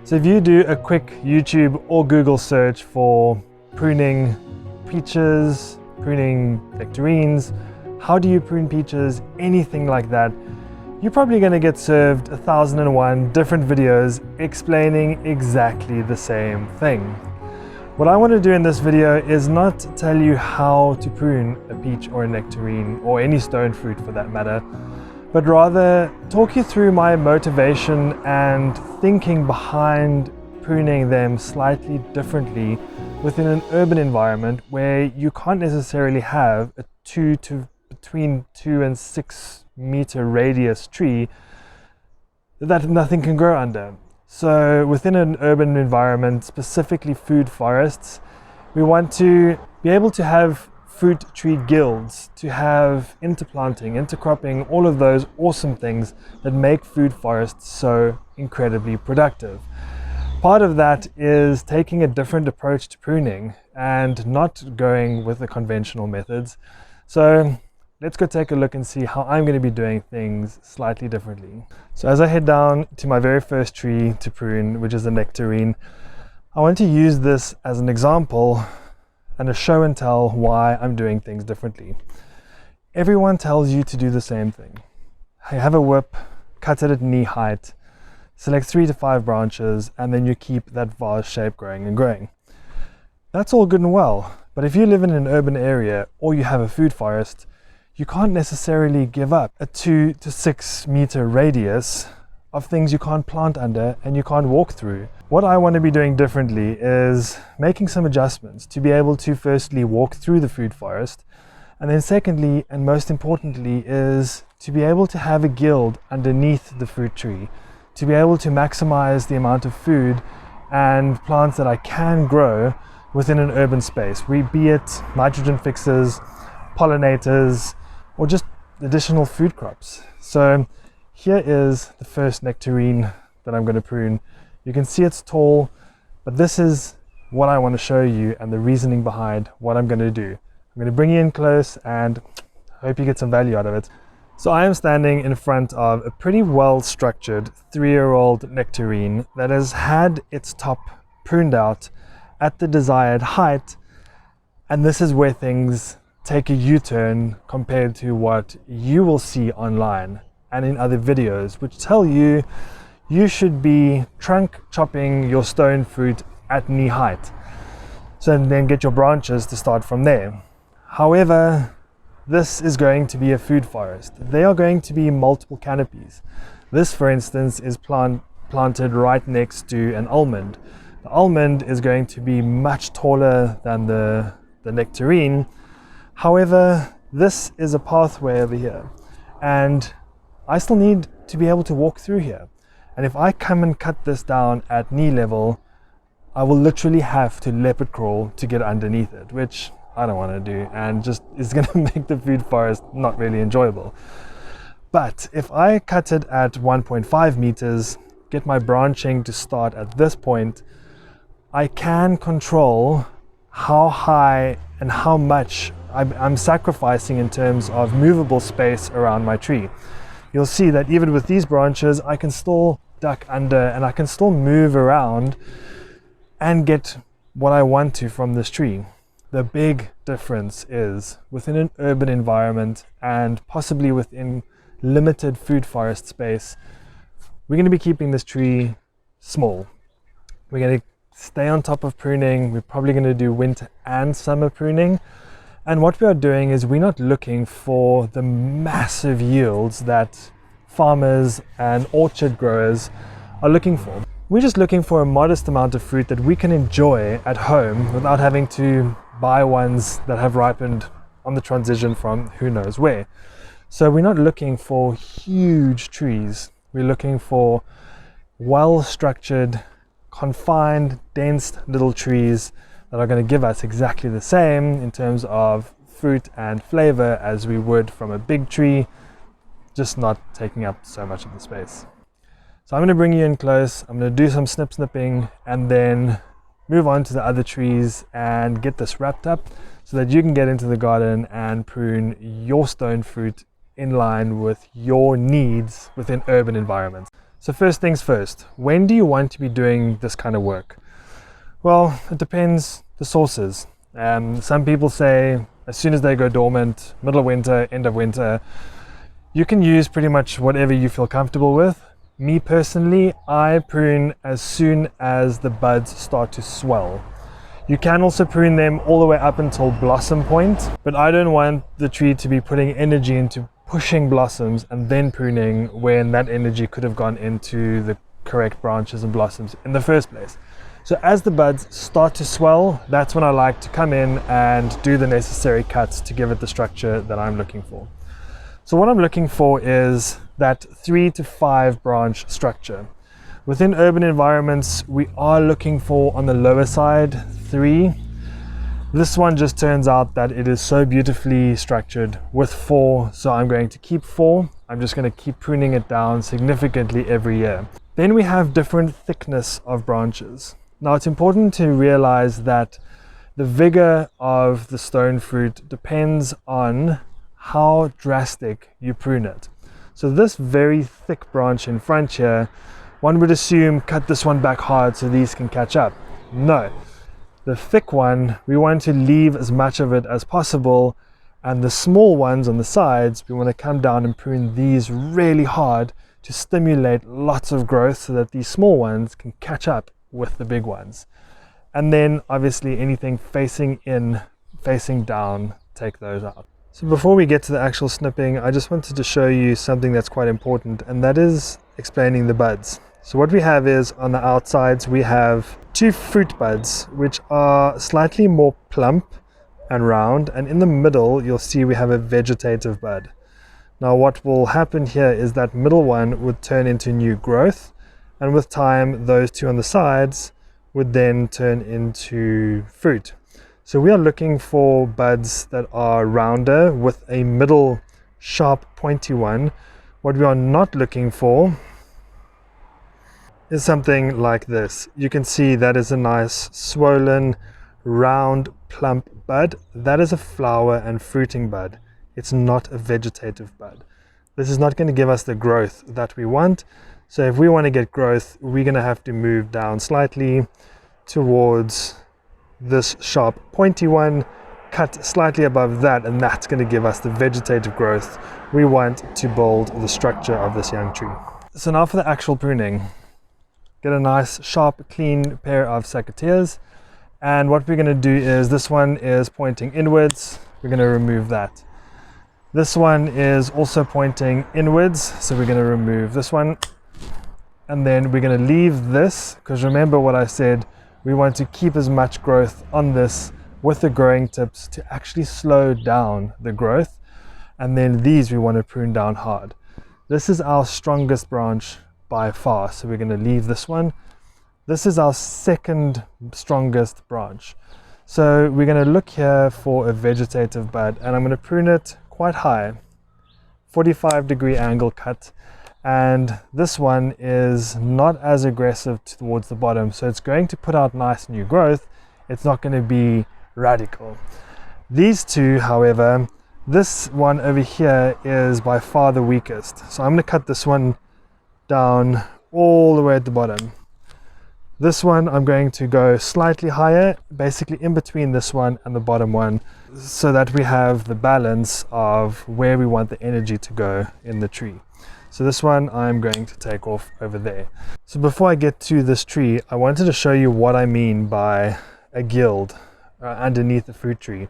So if you do a quick YouTube or Google search for pruning peaches, pruning nectarines, how do you prune peaches, anything like that, you're probably going to get served 1001 different videos explaining exactly the same thing. What I want to do in this video is not tell you how to prune a peach or a nectarine or any stone fruit for that matter, but rather talk you through my motivation and thinking behind pruning them slightly differently within an urban environment where you can't necessarily have a between 2 and 6 meter radius tree that nothing can grow under. So within an urban environment, specifically food forests, we want to be able to have fruit tree guilds, to have interplanting, intercropping, all of those awesome things that make food forests so incredibly productive. Part of that is taking a different approach to pruning and not going with the conventional methods. So let's go take a look and see how I'm going to be doing things slightly differently. So as I head down to my very first tree to prune, which is a nectarine, I want to use this as an example and a show and tell why I'm doing things differently. Everyone tells you to do the same thing. You have a whip, cut it at knee height, select 3 to 5 branches, and then you keep that vase shape growing and growing. That's all good and well, but if you live in an urban area or you have a food forest, you can't necessarily give up a 2 to 6 meter radius of things you can't plant under and you can't walk through. What I want to be doing differently is making some adjustments to be able to firstly walk through the food forest, and then secondly and most importantly is to be able to have a guild underneath the fruit tree, to be able to maximize the amount of food and plants that I can grow within an urban space, be it nitrogen fixers, pollinators, or just additional food crops. So here is the first nectarine that I'm going to prune. You can see it's tall, but this is what I want to show you and the reasoning behind what I'm going to do. I'm going to bring you in close and I hope you get some value out of it. So I am standing in front of a pretty well structured 3-year-old nectarine that has had its top pruned out at the desired height, and this is where things take a U-turn compared to what you will see online and in other videos, which tell you you should be trunk chopping your stone fruit at knee height, so then get your branches to start from there. However, this is going to be a food forest. They are going to be multiple canopies. This, for instance, is planted right next to an almond. The almond is going to be much taller than the nectarine. However, this is a pathway over here, and I still need to be able to walk through here. And if I come and cut this down at knee level, I will literally have to leopard crawl to get underneath it, which I don't want to do, and just is going to make the food forest not really enjoyable. But if I cut it at 1.5 meters, get my branching to start at this point, I can control how high and how much I'm sacrificing in terms of movable space around my tree. You'll see that even with these branches, I can still duck under and I can still move around and get what I want to from this tree. The big difference is within an urban environment and possibly within limited food forest space, we're going to be keeping this tree small. We're going to stay on top of pruning. We're probably going to do winter and summer pruning. And what we are doing is we're not looking for the massive yields that farmers and orchard growers are looking for. We're just looking for a modest amount of fruit that we can enjoy at home without having to buy ones that have ripened on the transition from who knows where. So we're not looking for huge trees. We're looking for well-structured, confined, dense little trees that are going to give us exactly the same in terms of fruit and flavor as we would from a big tree, just not taking up so much of the space. So I'm going to bring you in close, I'm going to do some snipping and then move on to the other trees and get this wrapped up so that you can get into the garden and prune your stone fruit in line with your needs within urban environments. So first things first, when do you want to be doing this kind of work? Well, it depends the sources. Some people say as soon as they go dormant, middle of winter, end of winter. You can use pretty much whatever you feel comfortable with. Me personally, I prune as soon as the buds start to swell. You can also prune them all the way up until blossom point, but I don't want the tree to be putting energy into pushing blossoms and then pruning when that energy could have gone into the correct branches and blossoms in the first place. So as the buds start to swell, that's when I like to come in and do the necessary cuts to give it the structure that I'm looking for. So what I'm looking for is that 3 to 5 branch structure. Within urban environments, we are looking for, on the lower side, 3. This one just turns out that it is so beautifully structured with 4, so I'm going to keep 4. I'm just going to keep pruning it down significantly every year. Then we have different thickness of branches. Now it's important to realize that the vigor of the stone fruit depends on how drastic you prune it. So this very thick branch in front here, one would assume cut this one back hard so these can catch up. No, the thick one, we want to leave as much of it as possible, and the small ones on the sides, we want to come down and prune these really hard to stimulate lots of growth so that these small ones can catch up with the big ones. And then obviously anything facing in, facing down, take those out. So before we get to the actual snipping, I just wanted to show you something that's quite important, and that is explaining the buds. So what we have is, on the outsides, we have 2 fruit buds, which are slightly more plump and round, and in the middle, you'll see we have a vegetative bud. Now what will happen here is that middle one would turn into new growth, and with time, those 2 on the sides would then turn into fruit. So we are looking for buds that are rounder with a middle sharp pointy one. What we are not looking for is something like this. You can see that is a nice swollen round plump bud. That is a flower and fruiting bud. It's not a vegetative bud. This is not going to give us the growth that we want. So if we want to get growth, we're going to have to move down slightly towards this sharp pointy one, cut slightly above that, and that's going to give us the vegetative growth we want to build the structure of this young tree. So now for the actual pruning. Get a nice sharp clean pair of secateurs, and what we're going to do is, this one is pointing inwards, we're going to remove that. This one is also pointing inwards, so we're going to remove this one, and then we're going to leave this, because remember what I said, we want to keep as much growth on this with the growing tips to actually slow down the growth. And then these we want to prune down hard. This is our strongest branch by far, so we're going to leave this one. This is our second strongest branch. So we're going to look here for a vegetative bud, and I'm going to prune it quite high, 45-degree angle cut. And this one is not as aggressive towards the bottom, so it's going to put out nice new growth. It's not going to be radical. These 2, however, this one over here is by far the weakest, so I'm going to cut this one down all the way at the bottom. This one I'm going to go slightly higher, basically in between this one and the bottom one, so that we have the balance of where we want the energy to go in the tree. So this one I'm going to take off over there. So before I get to this tree, I wanted to show you what I mean by a guild underneath the fruit tree.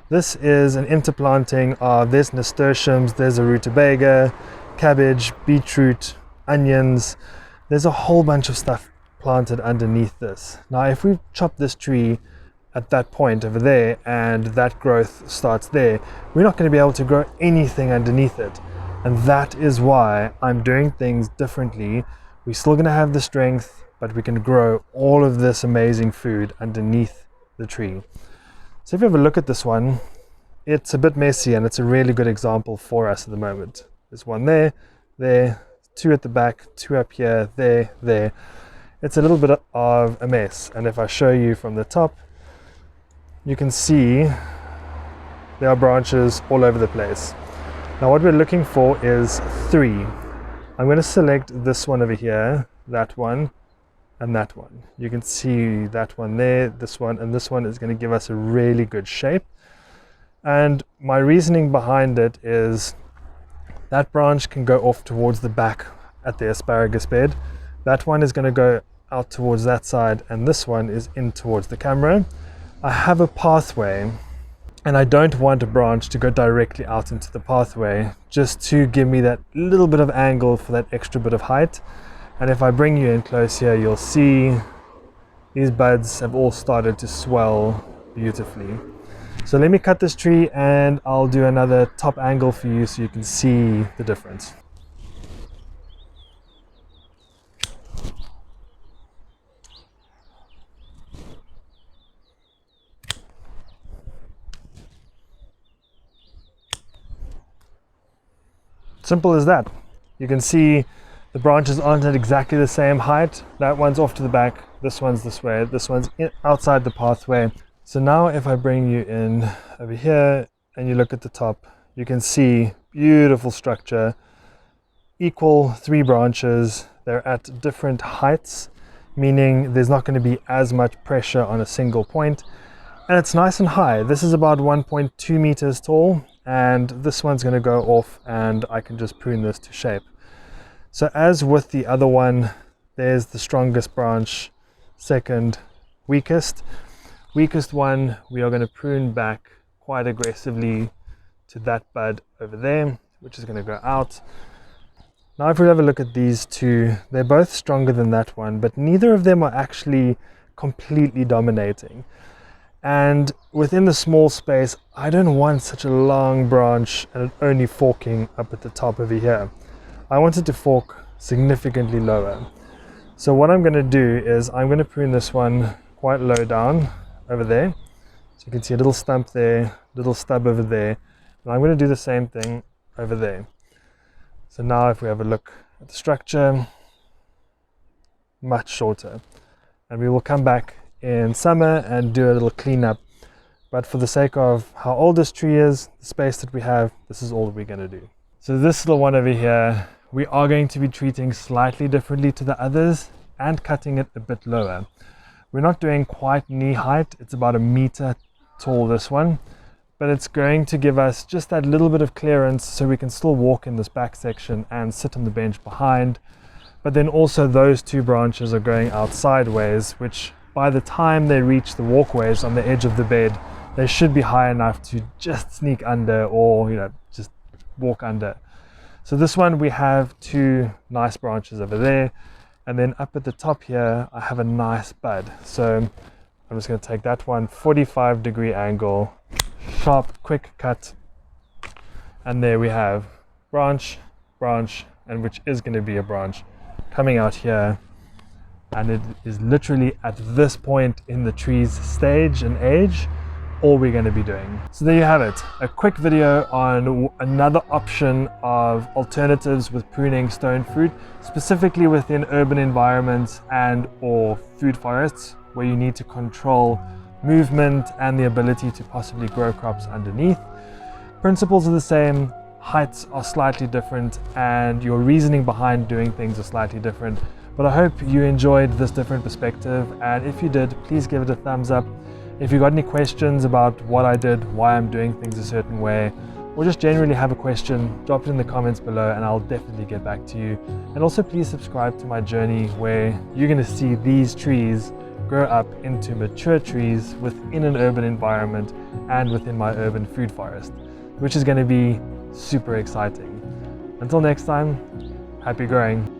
This is an interplanting of, there's nasturtiums, there's a rutabaga, cabbage, beetroot, onions. There's a whole bunch of stuff planted underneath this. Now if we chop this tree at that point over there and that growth starts there, we're not going to be able to grow anything underneath it. And that is why I'm doing things differently. We're still going to have the strength, but we can grow all of this amazing food underneath the tree. So if you have a look at this one, it's a bit messy, and it's a really good example for us at the moment. There's one there, 2 at the back, 2 up here, there. It's a little bit of a mess. And if I show you from the top, you can see there are branches all over the place. Now what we're looking for is 3. I'm going to select this one over here, that one, and that one. You can see that one there, this one, and this one is going to give us a really good shape. And my reasoning behind it is that branch can go off towards the back at the asparagus bed. That one is going to go out towards that side, and this one is in towards the camera. I have a pathway, and I don't want a branch to go directly out into the pathway, just to give me that little bit of angle for that extra bit of height. And if I bring you in close here, you'll see these buds have all started to swell beautifully. So let me cut this tree and I'll do another top angle for you so you can see the difference. Simple as that. You can see the branches aren't at exactly the same height. That one's off to the back, this one's this way, this one's outside the pathway. So now if I bring you in over here and you look at the top, you can see beautiful structure, equal 3 branches. They're at different heights, meaning there's not going to be as much pressure on a single point. And it's nice and high. This is about 1.2 meters tall, and this one's going to go off and I can just prune this to shape. So as with the other one, there's the strongest branch, second weakest. Weakest one, we are going to prune back quite aggressively to that bud over there, which is going to go out. Now if we have a look at these two, they're both stronger than that one, but neither of them are actually completely dominating. And within the small space, I don't want such a long branch and it only forking up at the top over here. I want it to fork significantly lower. So what I'm going to do is I'm going to prune this one quite low down over there. So you can see a little stump there, little stub over there. And I'm going to do the same thing over there. So now if we have a look at the structure, much shorter. And we will come back in summer and do a little cleanup. But for the sake of how old this tree is, the space that we have, this is all that we're going to do. So this little one over here, we are going to be treating slightly differently to the others and cutting it a bit lower. We're not doing quite knee height, it's about 1 meter tall, this one, but it's going to give us just that little bit of clearance so we can still walk in this back section and sit on the bench behind. But then also those 2 branches are going out sideways, which by the time they reach the walkways on the edge of the bed, they should be high enough to just sneak under or, just walk under. So this one, we have 2 nice branches over there. And then up at the top here, I have a nice bud. So I'm just going to take that one, 45-degree angle, sharp, quick cut. And there we have branch, branch, and which is going to be a branch coming out here. And it is literally at this point in the tree's stage and age, all we're going to be doing. So there you have it, a quick video on another option of alternatives with pruning stone fruit, specifically within urban environments and or food forests where you need to control movement and the ability to possibly grow crops underneath. Principles are the same, heights are slightly different, and your reasoning behind doing things are slightly different. But I hope you enjoyed this different perspective, and if you did, please give it a thumbs up. If you've got any questions about what I did, why I'm doing things a certain way, or just generally have a question, drop it in the comments below and I'll definitely get back to you. And also please subscribe to my journey where you're going to see these trees grow up into mature trees within an urban environment and within my urban food forest, which is going to be super exciting. Until next time, happy growing.